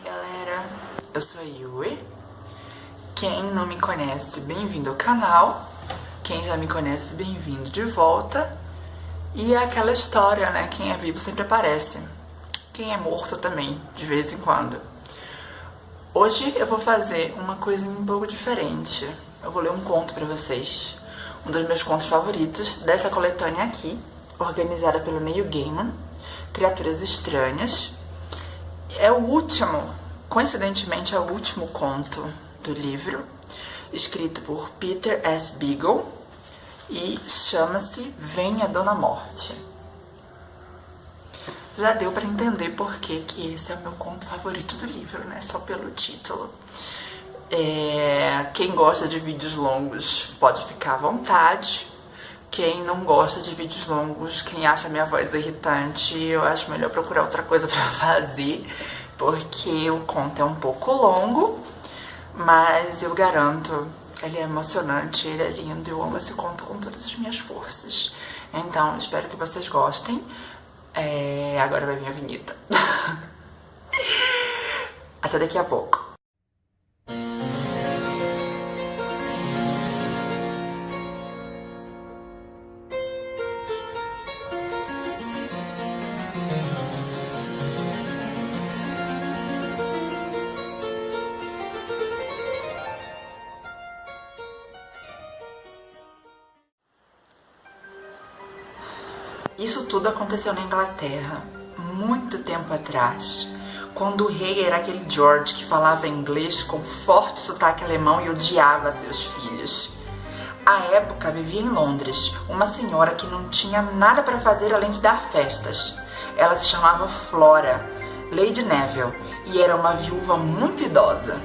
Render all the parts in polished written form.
Galera, eu sou a Yui. Quem não me conhece, bem-vindo ao canal. Quem já me conhece, bem-vindo de volta. E é aquela história, né? Quem é vivo sempre aparece. Quem é morto também, de vez em quando. Hoje eu vou fazer uma coisa um pouco diferente. Eu vou ler um conto pra vocês. Um dos meus contos favoritos dessa coletânea aqui, organizada pelo Neil Gaiman, Criaturas Estranhas. É o último, coincidentemente é o último conto do livro, escrito por Peter S. Beagle, e chama-se Venha Dona Morte. Já deu pra entender por que esse é o meu conto favorito do livro, né? Só pelo título. Quem gosta de vídeos longos pode ficar à vontade. Quem não gosta de vídeos longos, quem acha minha voz irritante, eu acho melhor procurar outra coisa pra fazer, porque o conto é um pouco longo, mas eu garanto, ele é emocionante, ele é lindo, eu amo esse conto com todas as minhas forças. Então, espero que vocês gostem. Agora vai vir a vinheta. Até daqui a pouco. Isso tudo aconteceu na Inglaterra, muito tempo atrás, quando o rei era aquele George que falava inglês com forte sotaque alemão e odiava seus filhos. À época vivia em Londres uma senhora que não tinha nada para fazer além de dar festas. Ela se chamava Flora, Lady Neville, e era uma viúva muito idosa.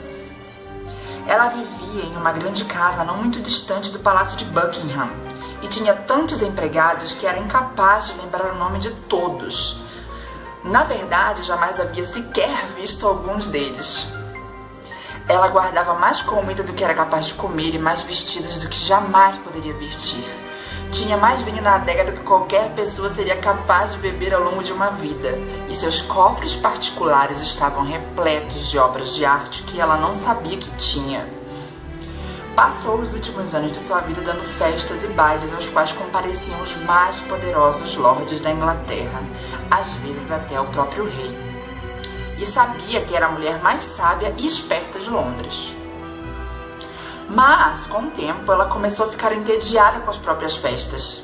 Ela vivia em uma grande casa não muito distante do Palácio de Buckingham, e tinha tantos empregados que era incapaz de lembrar o nome de todos. Na verdade, jamais havia sequer visto alguns deles. Ela guardava mais comida do que era capaz de comer e mais vestidos do que jamais poderia vestir. Tinha mais vinho na adega do que qualquer pessoa seria capaz de beber ao longo de uma vida, e seus cofres particulares estavam repletos de obras de arte que ela não sabia que tinha. Passou os últimos anos de sua vida dando festas e bailes aos quais compareciam os mais poderosos lordes da Inglaterra, às vezes até o próprio rei. E sabia que era a mulher mais sábia e esperta de Londres. Mas, com o tempo, ela começou a ficar entediada com as próprias festas.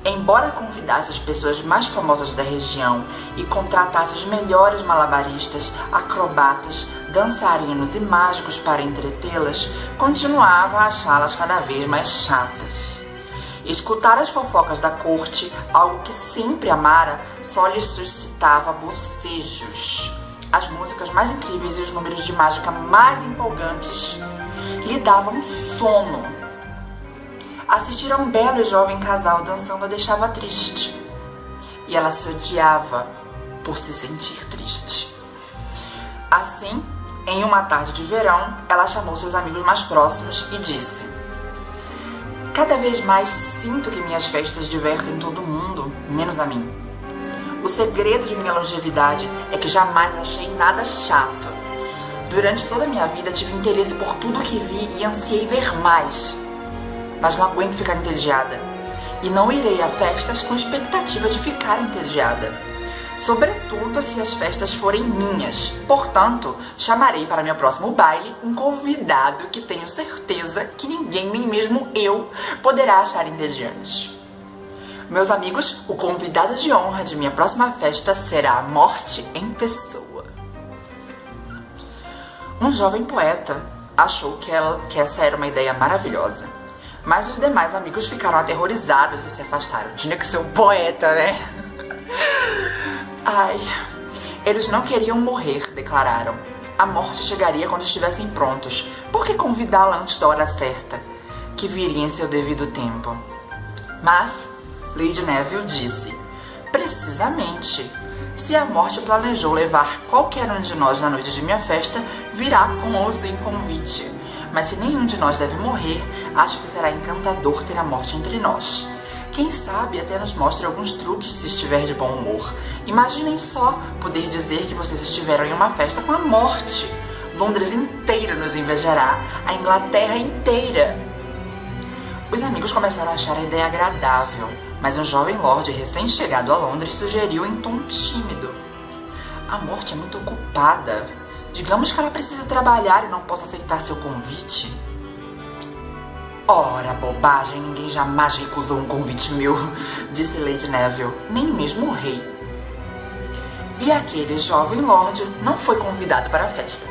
Embora convidasse as pessoas mais famosas da região e contratasse os melhores malabaristas, acrobatas, dançarinos e mágicos para entretê-las, continuava a achá-las cada vez mais chatas. Escutar as fofocas da corte, algo que sempre amara, só lhes suscitava bocejos. As músicas mais incríveis e os números de mágica mais empolgantes lhe davam sono. Assistir a um belo e jovem casal dançando a deixava triste. E ela se odiava por se sentir triste. Assim, em uma tarde de verão, ela chamou seus amigos mais próximos e disse: "Cada vez mais sinto que minhas festas divertem todo mundo, menos a mim. O segredo de minha longevidade é que jamais achei nada chato. Durante toda a minha vida tive interesse por tudo que vi e ansiei ver mais. Mas não aguento ficar entediada. E não irei a festas com expectativa de ficar entediada. Sobretudo se as festas forem minhas. Portanto, chamarei para meu próximo baile um convidado que tenho certeza que ninguém, nem mesmo eu, poderá achar entediante. Meus amigos, o convidado de honra de minha próxima festa será a morte em pessoa." Um jovem poeta achou que essa era uma ideia maravilhosa. Mas os demais amigos ficaram aterrorizados e se afastaram. Tinha que ser um poeta, né? Ai, eles não queriam morrer, declararam. A morte chegaria quando estivessem prontos. Por que convidá-la antes da hora certa, que viria em seu devido tempo? Mas Lady Neville disse: "Precisamente. Se a morte planejou levar qualquer um de nós na noite de minha festa, virá com ou sem convite. Mas se nenhum de nós deve morrer, acho que será encantador ter a morte entre nós. Quem sabe até nos mostre alguns truques se estiver de bom humor. Imaginem só poder dizer que vocês estiveram em uma festa com a morte. Londres inteira nos invejará, a Inglaterra inteira. Os amigos começaram a achar a ideia agradável, mas um jovem lorde recém-chegado a Londres sugeriu em tom tímido: a morte é muito ocupada. Digamos que ela precisa trabalhar e não possa aceitar seu convite. Ora, bobagem, ninguém jamais recusou um convite meu, disse Lady Neville, nem mesmo o rei. E aquele jovem lorde não foi convidado para a festa.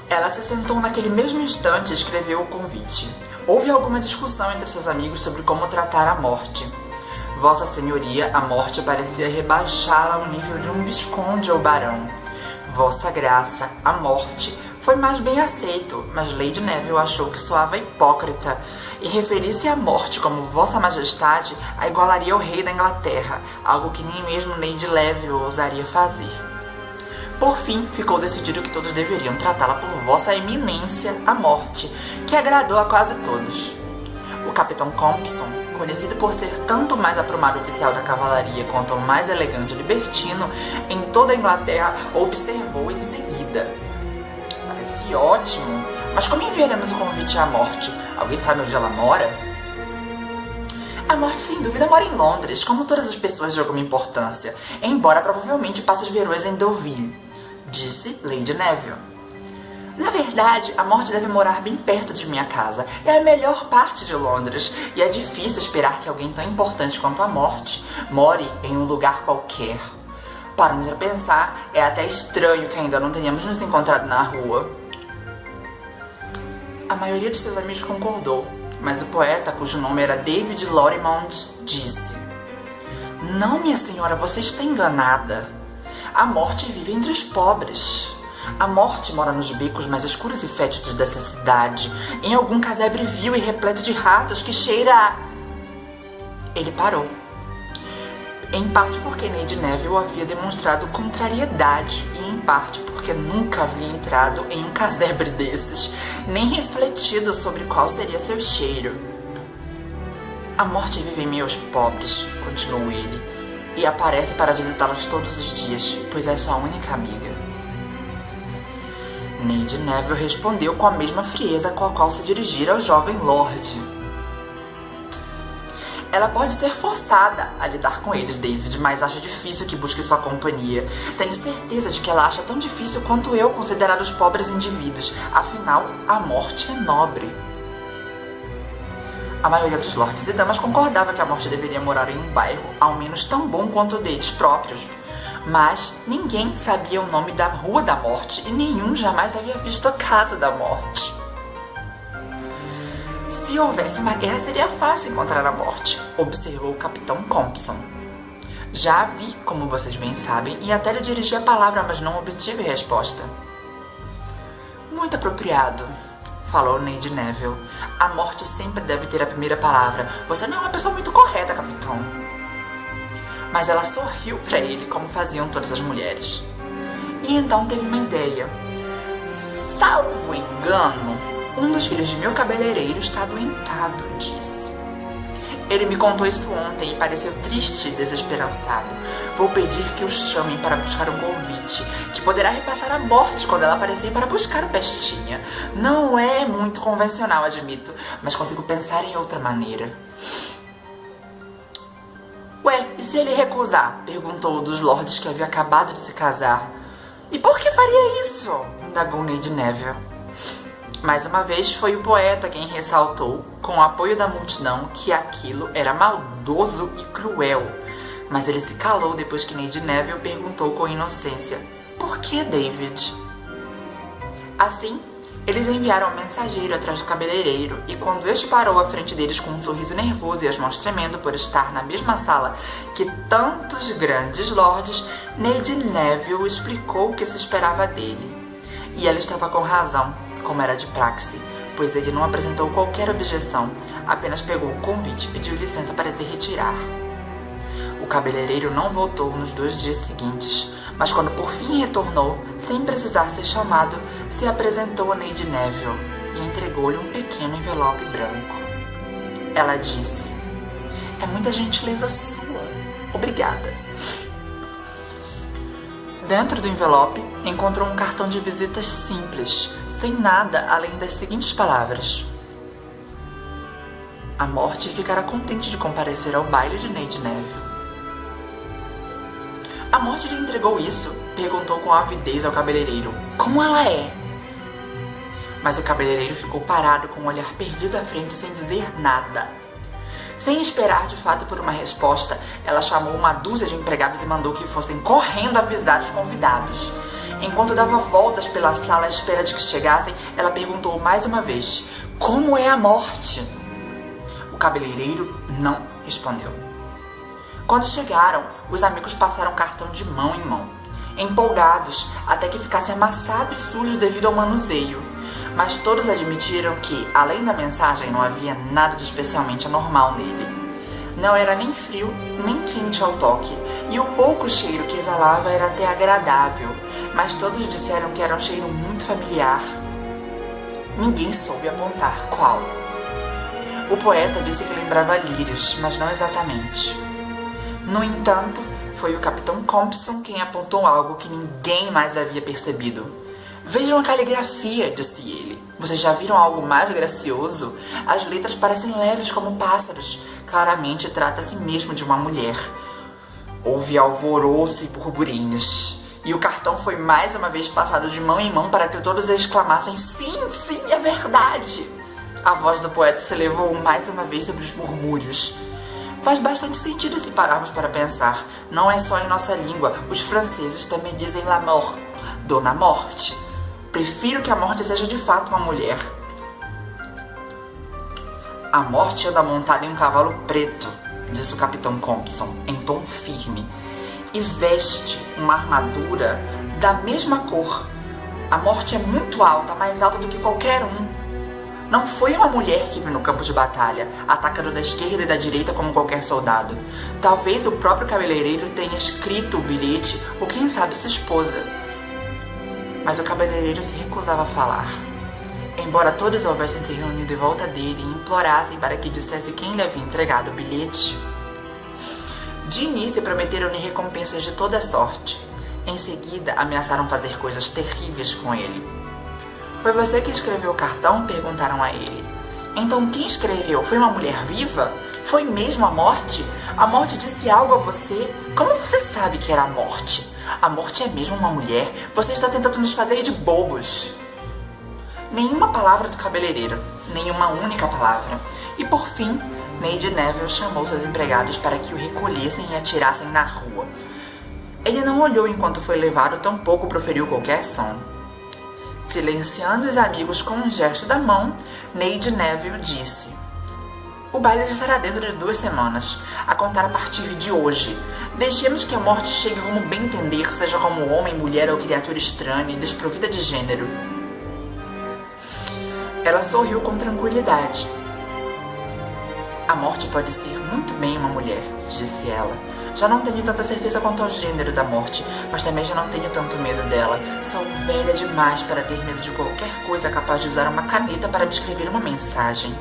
Ela se sentou naquele mesmo instante e escreveu o convite. Houve alguma discussão entre seus amigos sobre como tratar a morte. Vossa Senhoria, a morte parecia rebaixá-la ao nível de um visconde ou barão. Vossa Graça, a morte, foi mais bem aceito, mas Lady Neville achou que soava hipócrita, e referir-se à morte como Vossa Majestade a igualaria ao rei da Inglaterra, algo que nem mesmo Lady Neville ousaria fazer. Por fim, ficou decidido que todos deveriam tratá-la por Vossa Eminência, a morte, que agradou a quase todos. O Capitão Compson, conhecido por ser tanto mais aprumado oficial da cavalaria quanto o mais elegante libertino em toda a Inglaterra, observou em seguida: parece ótimo, mas como enviaremos o convite à morte? Alguém sabe onde ela mora? A morte, sem dúvida, mora em Londres, como todas as pessoas de alguma importância, embora provavelmente passe as verões em Deauville, disse Lady Neville. Na verdade, a morte deve morar bem perto de minha casa. É a melhor parte de Londres, e é difícil esperar que alguém tão importante quanto a morte more em um lugar qualquer. Parando para pensar, é até estranho que ainda não tenhamos nos encontrado na rua. A maioria de seus amigos concordou, mas o poeta, cujo nome era David Lorimond, disse: não, minha senhora, você está enganada. A morte vive entre os pobres. A morte mora nos becos mais escuros e fétidos dessa cidade, em algum casebre vil e repleto de ratos que cheira a... Ele parou. Em parte porque Lady Neville havia demonstrado contrariedade e em parte porque nunca havia entrado em um casebre desses, nem refletido sobre qual seria seu cheiro. A morte vive em meio aos pobres, continuou ele, e aparece para visitá-los todos os dias, pois é sua única amiga. Lady Neville respondeu com a mesma frieza com a qual se dirigira ao jovem lorde. Ela pode ser forçada a lidar com eles, David, mas acho difícil que busque sua companhia. Tenho certeza de que ela acha tão difícil quanto eu considerar os pobres indivíduos. Afinal, a morte é nobre. A maioria dos lordes e damas concordava que a morte deveria morar em um bairro ao menos tão bom quanto o deles próprios. Mas ninguém sabia o nome da Rua da Morte e nenhum jamais havia visto a Casa da Morte. Se houvesse uma guerra, seria fácil encontrar a morte, observou o Capitão Compson. Já a vi, como vocês bem sabem, e até lhe dirigi a palavra, mas não obtive resposta. Muito apropriado, falou Lady Neville. A morte sempre deve ter a primeira palavra. Você não é uma pessoa muito correta, capitão. Mas ela sorriu para ele, como faziam todas as mulheres. E então teve uma ideia. Salvo engano, um dos filhos de meu cabeleireiro está adoentado, disse. Ele me contou isso ontem e pareceu triste e desesperançado. Vou pedir que o chamem para buscar um convite, que poderá repassar a morte quando ela aparecer para buscar o Pestinha. Não é muito convencional, admito, mas consigo pensar em outra maneira. Ué, e se ele recusar? Perguntou um dos lordes que havia acabado de se casar. E por que faria isso? Indagou Lady Neville. Mais uma vez foi o poeta quem ressaltou, com o apoio da multidão, que aquilo era maldoso e cruel. Mas ele se calou depois que Lady Neville perguntou com inocência: por que, David? Assim, eles enviaram um mensageiro atrás do cabeleireiro, e quando este parou à frente deles com um sorriso nervoso e as mãos tremendo por estar na mesma sala que tantos grandes lordes, Lady Neville explicou o que se esperava dele. E ela estava com razão, como era de praxe, pois ele não apresentou qualquer objeção, apenas pegou o convite e pediu licença para se retirar. O cabeleireiro não voltou nos 2 dias seguintes, mas quando por fim retornou, sem precisar ser chamado, se apresentou a Lady Neville e entregou-lhe um pequeno envelope branco. Ela disse: É muita gentileza sua. Obrigada. Dentro do envelope, encontrou um cartão de visitas simples, sem nada além das seguintes palavras: a morte ficará contente de comparecer ao baile de Lady Neville. A morte lhe entregou isso? Perguntou com avidez ao cabeleireiro. Como ela é? Mas o cabeleireiro ficou parado com o olhar perdido à frente sem dizer nada. Sem esperar de fato por uma resposta, ela chamou uma dúzia de empregados e mandou que fossem correndo avisar os convidados. Enquanto dava voltas pela sala à espera de que chegassem, ela perguntou mais uma vez: como é a morte? O cabeleireiro não respondeu. Quando chegaram, os amigos passaram cartão de mão em mão, empolgados até que ficasse amassado e sujo devido ao manuseio. Mas todos admitiram que, além da mensagem, não havia nada de especialmente anormal nele. Não era nem frio, nem quente ao toque, e o pouco cheiro que exalava era até agradável, mas todos disseram que era um cheiro muito familiar. Ninguém soube apontar qual. O poeta disse que lembrava lírios, mas não exatamente. No entanto, foi o Capitão Compson quem apontou algo que ninguém mais havia percebido. Vejam a caligrafia, disse ele. Vocês já viram algo mais gracioso? As letras parecem leves como pássaros. Claramente trata-se mesmo de uma mulher. Houve alvoroço e burburinhos. E o cartão foi mais uma vez passado de mão em mão para que todos exclamassem: sim, sim, é verdade! A voz do poeta se elevou mais uma vez sobre os murmúrios. Faz bastante sentido se pararmos para pensar. Não é só em nossa língua. Os franceses também dizem la mort, Dona Morte. Prefiro que a morte seja de fato uma mulher. A morte anda montada em um cavalo preto, disse o Capitão Compson, em tom firme, e veste uma armadura da mesma cor. A morte é muito alta, mais alta do que qualquer um. Não foi uma mulher que viu no campo de batalha, atacando da esquerda e da direita como qualquer soldado. Talvez o próprio cabeleireiro tenha escrito o bilhete, ou quem sabe sua esposa. Mas o cabeleireiro se recusava a falar. Embora todos houvessem se reunido em volta dele e implorassem para que dissesse quem lhe havia entregado o bilhete, de início prometeram-lhe recompensas de toda sorte. Em seguida, ameaçaram fazer coisas terríveis com ele. Foi você que escreveu o cartão? Perguntaram a ele. Então quem escreveu? Foi uma mulher viva? Foi mesmo a morte? A morte disse algo a você? Como você sabe que era a morte? A morte é mesmo uma mulher? Você está tentando nos fazer de bobos. Nenhuma palavra do cabeleireiro. Nenhuma única palavra. E por fim, Lady Neville chamou seus empregados para que o recolhessem e atirassem na rua. Ele não olhou enquanto foi levado, tampouco proferiu qualquer som. Silenciando os amigos com um gesto da mão, Lady Neville disse: o baile já será dentro de 2 semanas, a contar a partir de hoje. Deixemos que a morte chegue como bem entender, seja como homem, mulher ou criatura estranha e desprovida de gênero. Ela sorriu com tranquilidade. A morte pode ser muito bem uma mulher, disse ela. Já não tenho tanta certeza quanto ao gênero da morte, mas também já não tenho tanto medo dela. Sou velha demais para ter medo de qualquer coisa capaz de usar uma caneta para me escrever uma mensagem.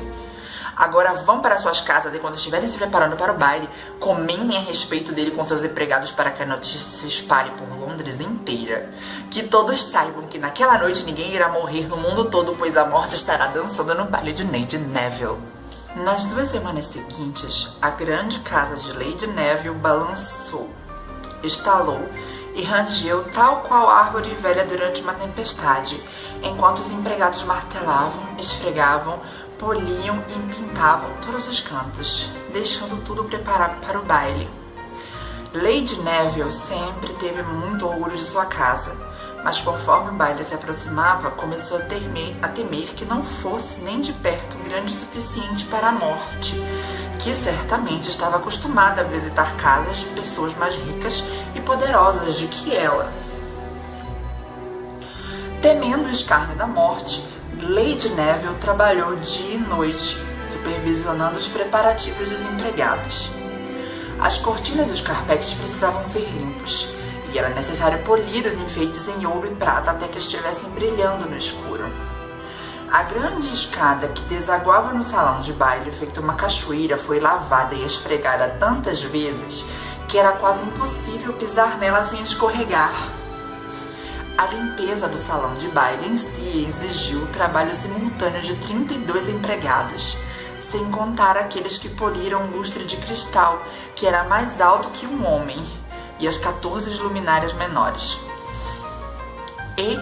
Agora vão para suas casas e quando estiverem se preparando para o baile, comentem a respeito dele com seus empregados para que a notícia se espalhe por Londres inteira. Que todos saibam que naquela noite ninguém irá morrer no mundo todo, pois a morte estará dançando no baile de Lady Neville. Nas 2 semanas seguintes, a grande casa de Lady Neville balançou, estalou e rangeu tal qual árvore velha durante uma tempestade, enquanto os empregados martelavam, esfregavam, poliam e pintavam todos os cantos, deixando tudo preparado para o baile. Lady Neville sempre teve muito orgulho de sua casa, mas conforme o baile se aproximava, começou a temer que não fosse nem de perto grande o suficiente para a morte, que certamente estava acostumada a visitar casas de pessoas mais ricas e poderosas do que ela. Temendo o escárnio da morte, Lady Neville trabalhou dia e noite, supervisionando os preparativos dos empregados. As cortinas e os carpetes precisavam ser limpos, e era necessário polir os enfeites em ouro e prata até que estivessem brilhando no escuro. A grande escada que desaguava no salão de baile, feito uma cachoeira, foi lavada e esfregada tantas vezes que era quase impossível pisar nela sem escorregar. A limpeza do salão de baile em si exigiu o trabalho simultâneo de 32 empregados, sem contar aqueles que poliram o lustre de cristal, que era mais alto que um homem, e as 14 luminárias menores. E,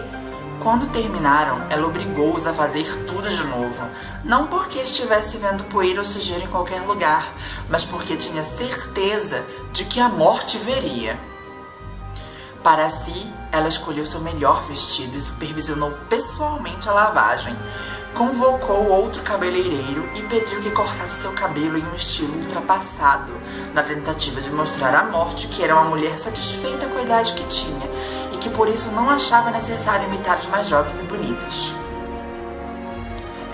quando terminaram, ela obrigou-os a fazer tudo de novo, não porque estivesse vendo poeira ou sujeira em qualquer lugar, mas porque tinha certeza de que a morte veria. Para si, ela escolheu seu melhor vestido e supervisionou pessoalmente a lavagem. Convocou outro cabeleireiro e pediu que cortasse seu cabelo em um estilo ultrapassado, na tentativa de mostrar à morte que era uma mulher satisfeita com a idade que tinha e que por isso não achava necessário imitar os mais jovens e bonitos.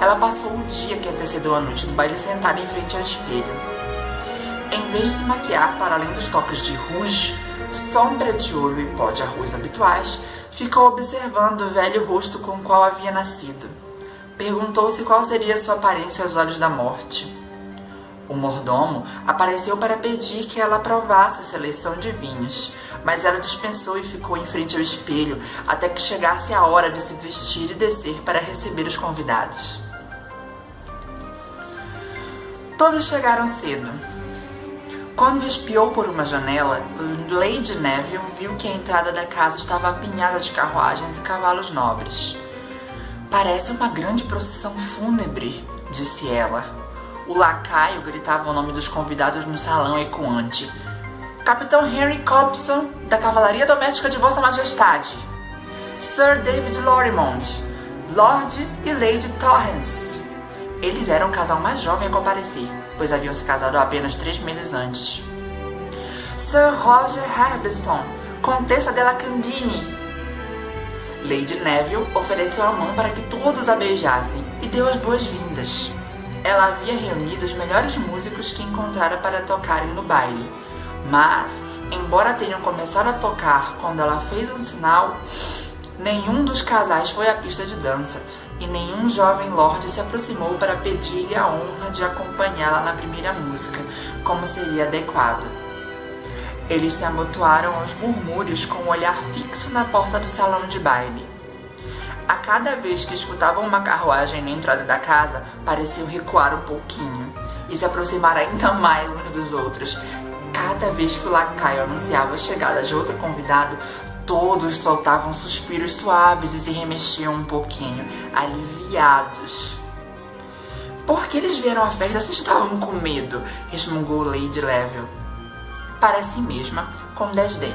Ela passou o dia que antecedeu a noite do baile sentada em frente ao espelho. Em vez de se maquiar para além dos toques de rouge, sombra de olho e pó de arroz habituais, ficou observando o velho rosto com o qual havia nascido. Perguntou-se qual seria sua aparência aos olhos da morte. O mordomo apareceu para pedir que ela aprovasse a seleção de vinhos, mas ela dispensou e ficou em frente ao espelho até que chegasse a hora de se vestir e descer para receber os convidados. Todos chegaram cedo. Quando espiou por uma janela, Lady Neville viu que a entrada da casa estava apinhada de carruagens e cavalos nobres. "Parece uma grande procissão fúnebre", disse ela. O lacaio gritava o nome dos convidados no salão ecoante. "Capitão Henry Cobson, da Cavalaria Doméstica de Vossa Majestade. Sir David Lorrimond, Lord e Lady Torrance." Eles eram o casal mais jovem a comparecer, pois haviam se casado apenas 3 meses antes. "Sir Roger Harbison, Contessa de la Candine." Lady Neville ofereceu a mão para que todos a beijassem e deu as boas-vindas. Ela havia reunido os melhores músicos que encontrara para tocarem no baile, mas, embora tenham começado a tocar quando ela fez um sinal, nenhum dos casais foi à pista de dança e nenhum jovem lorde se aproximou para pedir-lhe a honra de acompanhá-la na primeira música, como seria adequado. Eles se amontoaram aos murmúrios com o olhar fixo na porta do salão de baile. A cada vez que escutavam uma carruagem na entrada da casa, pareciam recuar um pouquinho e se aproximar ainda mais uns dos outros. Cada vez que o lacaio anunciava a chegada de outro convidado, todos soltavam suspiros suaves e se remexiam um pouquinho, aliviados. "Por que eles vieram à festa se estavam com medo?" resmungou Lady Neville, para si mesma, com desdém.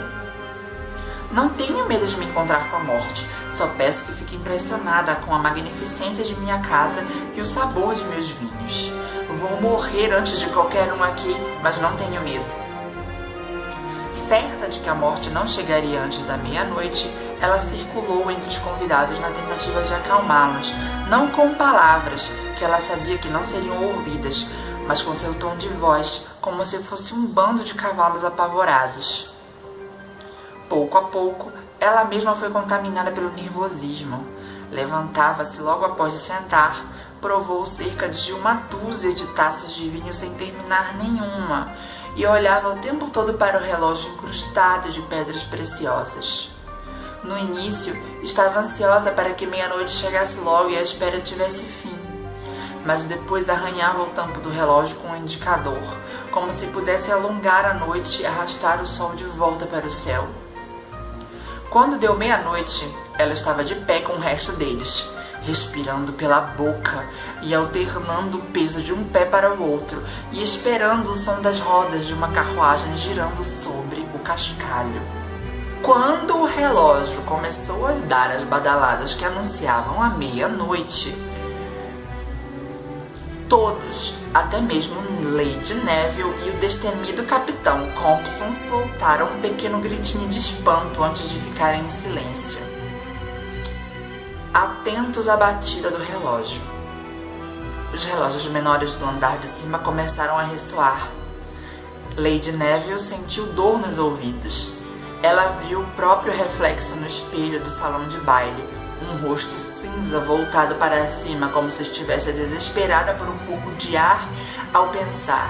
"Não tenho medo de me encontrar com a morte, só peço que fique impressionada com a magnificência de minha casa e o sabor de meus vinhos. Vou morrer antes de qualquer um aqui, mas não tenho medo." Certa de que a morte não chegaria antes da meia-noite, ela circulou entre os convidados na tentativa de acalmá-los, não com palavras, que ela sabia que não seriam ouvidas, mas com seu tom de voz, como se fosse um bando de cavalos apavorados. Pouco a pouco, ela mesma foi contaminada pelo nervosismo. Levantava-se logo após de sentar, provou cerca de 1 dúzia de taças de vinho sem terminar nenhuma, e olhava o tempo todo para o relógio incrustado de pedras preciosas. No início, estava ansiosa para que meia-noite chegasse logo e a espera tivesse fim, mas depois arranhava o tampo do relógio com um indicador, como se pudesse alongar a noite e arrastar o sol de volta para o céu. Quando deu meia-noite, ela estava de pé com o resto deles, respirando pela boca e alternando o peso de um pé para o outro e esperando o som das rodas de uma carruagem girando sobre o cascalho. Quando o relógio começou a dar as badaladas que anunciavam a meia-noite, todos, até mesmo Lady Neville e o destemido capitão Compson, soltaram um pequeno gritinho de espanto antes de ficarem em silêncio, atentos à batida do relógio. Os relógios menores do andar de cima começaram a ressoar. Lady Neville sentiu dor nos ouvidos. Ela viu o próprio reflexo no espelho do salão de baile, um rosto cinza voltado para cima, como se estivesse desesperada por um pouco de ar ao pensar.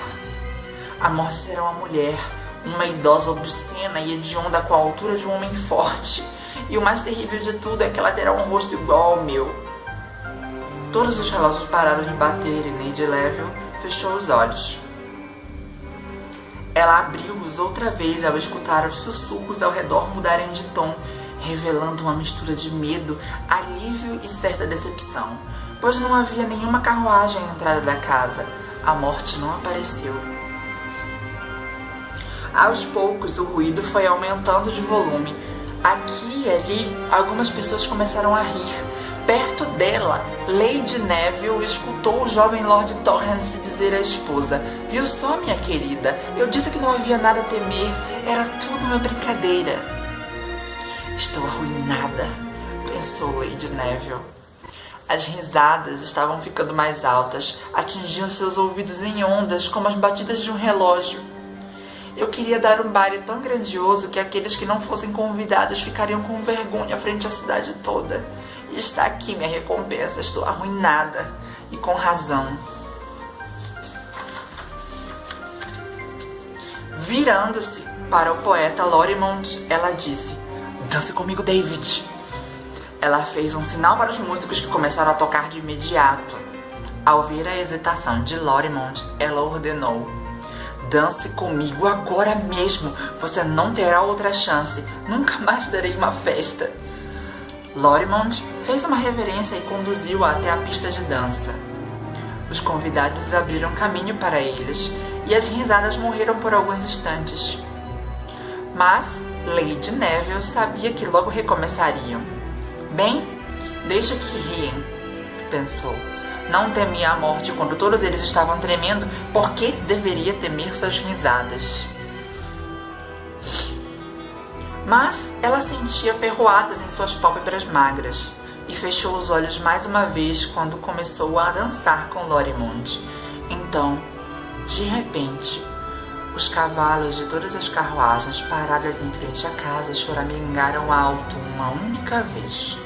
A morte será uma mulher, uma idosa obscena e hedionda com a altura de um homem forte. E o mais terrível de tudo é que ela terá um rosto igual ao meu. Todos os relógios pararam de bater e Lady Level fechou os olhos. Ela abriu-os outra vez ao escutar os sussurros ao redor mudarem de tom, revelando uma mistura de medo, alívio e certa decepção, pois não havia nenhuma carruagem à entrada da casa. A morte não apareceu. Aos poucos, o ruído foi aumentando de volume. Aqui e ali, algumas pessoas começaram a rir. Perto dela, Lady Neville escutou o jovem Lord Torrance dizer à esposa: "Viu só, minha querida? Eu disse que não havia nada a temer. Era tudo uma brincadeira." "Estou arruinada", pensou Lady Neville. As risadas estavam ficando mais altas, atingiam seus ouvidos em ondas como as batidas de um relógio. Eu queria dar um baile tão grandioso que aqueles que não fossem convidados ficariam com vergonha frente à cidade toda. E está aqui minha recompensa. Estou arruinada. E com razão. Virando-se para o poeta Lorimond, ela disse: "Dance comigo, David." Ela fez um sinal para os músicos que começaram a tocar de imediato. Ao ver a hesitação de Lorimond, ela ordenou: "Dance comigo agora mesmo. Você não terá outra chance. Nunca mais darei uma festa." Lorimond fez uma reverência e conduziu-a até a pista de dança. Os convidados abriram caminho para eles e as risadas morreram por alguns instantes. Mas Lady Neville sabia que logo recomeçariam. "Bem, deixa que riem", pensou. Não temia a morte quando todos eles estavam tremendo. Por que deveria temer suas risadas? Mas ela sentia ferroadas em suas pálpebras magras e fechou os olhos mais uma vez quando começou a dançar com Lorimond. Então, de repente, os cavalos de todas as carruagens paradas em frente à casa choramingaram alto uma única vez,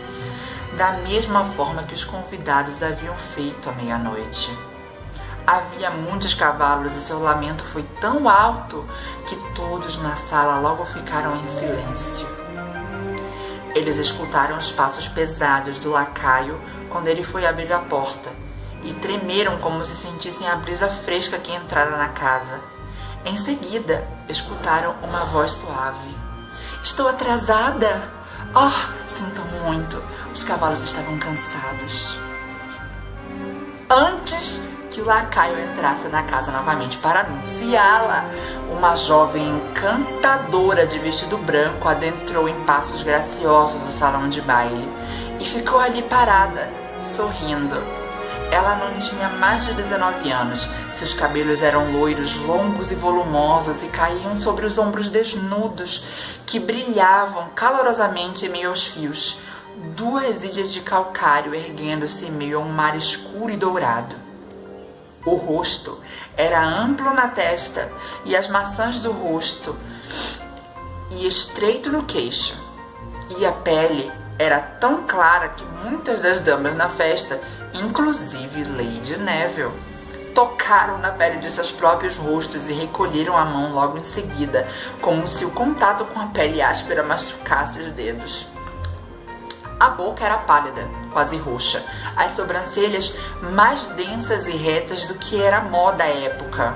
da mesma forma que os convidados haviam feito à meia-noite. Havia muitos cavalos e seu lamento foi tão alto que todos na sala logo ficaram em silêncio. Eles escutaram os passos pesados do lacaio quando ele foi abrir a porta e tremeram como se sentissem a brisa fresca que entrara na casa. Em seguida, escutaram uma voz suave: "Estou atrasada? Oh, sinto muito." Os cavalos estavam cansados. Antes que o lacaio entrasse na casa novamente para anunciá-la, uma jovem encantadora de vestido branco adentrou em passos graciosos o salão de baile e ficou ali parada, sorrindo. Ela não tinha mais de 19 anos. Seus cabelos eram loiros, longos e volumosos e caíam sobre os ombros desnudos que brilhavam calorosamente em meio aos fios. 2 ilhas de calcário erguendo-se em meio a um mar escuro e dourado. O rosto era amplo na testa e as maçãs do rosto e estreito no queixo. E a pele era tão clara que muitas das damas na festa, inclusive Lady Neville, tocaram na pele de seus próprios rostos e recolheram a mão logo em seguida, como se o contato com a pele áspera machucasse os dedos. A boca era pálida, quase roxa, as sobrancelhas mais densas e retas do que era moda à época.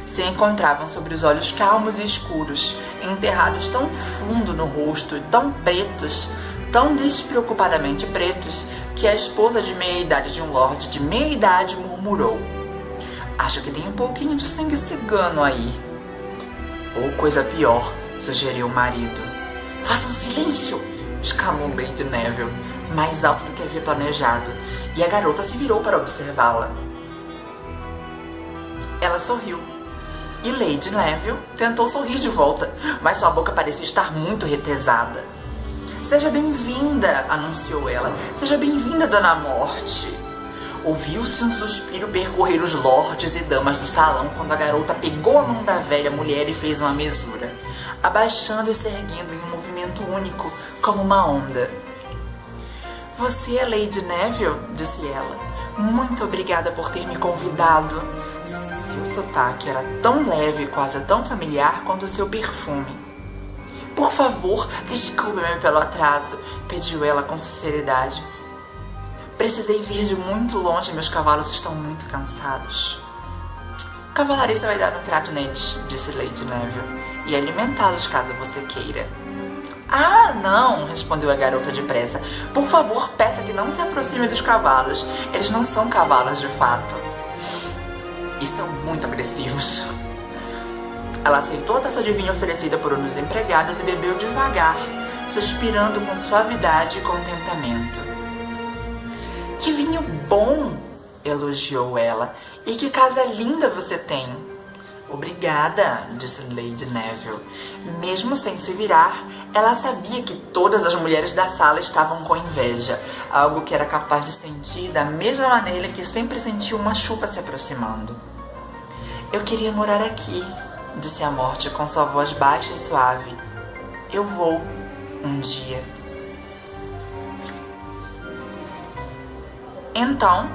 Se encontravam sobre os olhos calmos e escuros, enterrados tão fundo no rosto e tão pretos, tão despreocupadamente pretos, que a esposa de meia-idade de um lorde de meia-idade murmurou: "Acho que tem um pouquinho de sangue cigano aí." "Ou coisa pior", sugeriu o marido. "Façam silêncio!" exclamou Lady Neville, mais alto do que havia planejado, e a garota se virou para observá-la. Ela sorriu, e Lady Neville tentou sorrir de volta, mas sua boca parecia estar muito retesada. "Seja bem-vinda", anunciou ela. "Seja bem-vinda, Dona Morte." Ouviu-se um suspiro percorrer os lordes e damas do salão quando a garota pegou a mão da velha mulher e fez uma mesura, abaixando e se erguendo em um movimento único, como uma onda. Você é Lady Neville? Disse ela. Muito obrigada por ter me convidado. Seu sotaque era tão leve e quase tão familiar quanto o seu perfume. Por favor, desculpe-me pelo atraso, pediu ela com sinceridade. Precisei vir de muito longe e meus cavalos estão muito cansados. Cavalariça vai dar um trato neles, disse Lady Neville, e alimentá-los caso você queira. Ah, não, respondeu a garota depressa. Por favor, peça que não se aproxime dos cavalos. Eles não são cavalos de fato. E são muito agressivos. Ela aceitou a taça de vinho oferecida por um dos empregados e bebeu devagar, suspirando com suavidade e contentamento. Que vinho bom! Elogiou ela. E que casa linda você tem! Obrigada, disse Lady Neville. Mesmo sem se virar, ela sabia que todas as mulheres da sala estavam com inveja, algo que era capaz de sentir da mesma maneira que sempre sentiu uma chuva se aproximando. Eu queria morar aqui, disse a morte com sua voz baixa e suave. Eu vou, um dia. Então,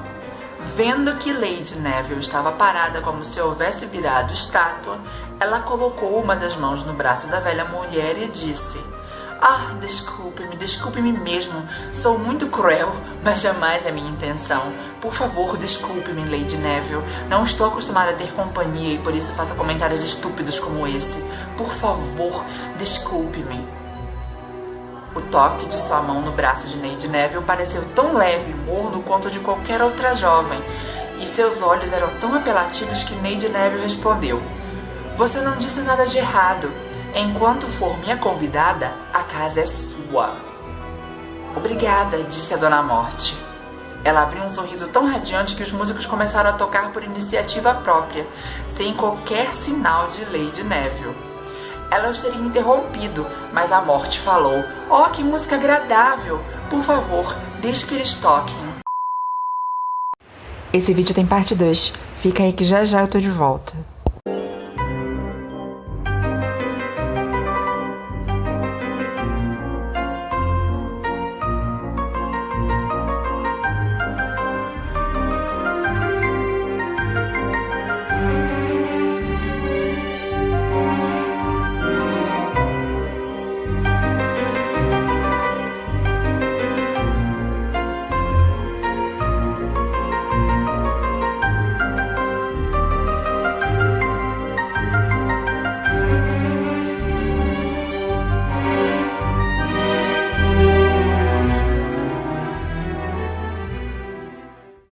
vendo que Lady Neville estava parada como se houvesse virado estátua, ela colocou uma das mãos no braço da velha mulher e disse: Ah, desculpe-me mesmo. Sou muito cruel, mas jamais é minha intenção. Por favor, desculpe-me, Lady Neville. Não estou acostumada a ter companhia e por isso faço comentários estúpidos como esse. Por favor, desculpe-me. O toque de sua mão no braço de Lady Neville pareceu tão leve e morno quanto de qualquer outra jovem, e seus olhos eram tão apelativos que Lady Neville respondeu: Você não disse nada de errado. Enquanto for minha convidada, a casa é sua. Obrigada, disse a Dona Morte. Ela abriu um sorriso tão radiante que os músicos começaram a tocar por iniciativa própria, sem qualquer sinal de Lady Neville. Ela os teria interrompido, mas a Morte falou: Oh, que música agradável! Por favor, deixe que eles toquem. Esse vídeo tem parte 2. Fica aí que já já eu tô de volta.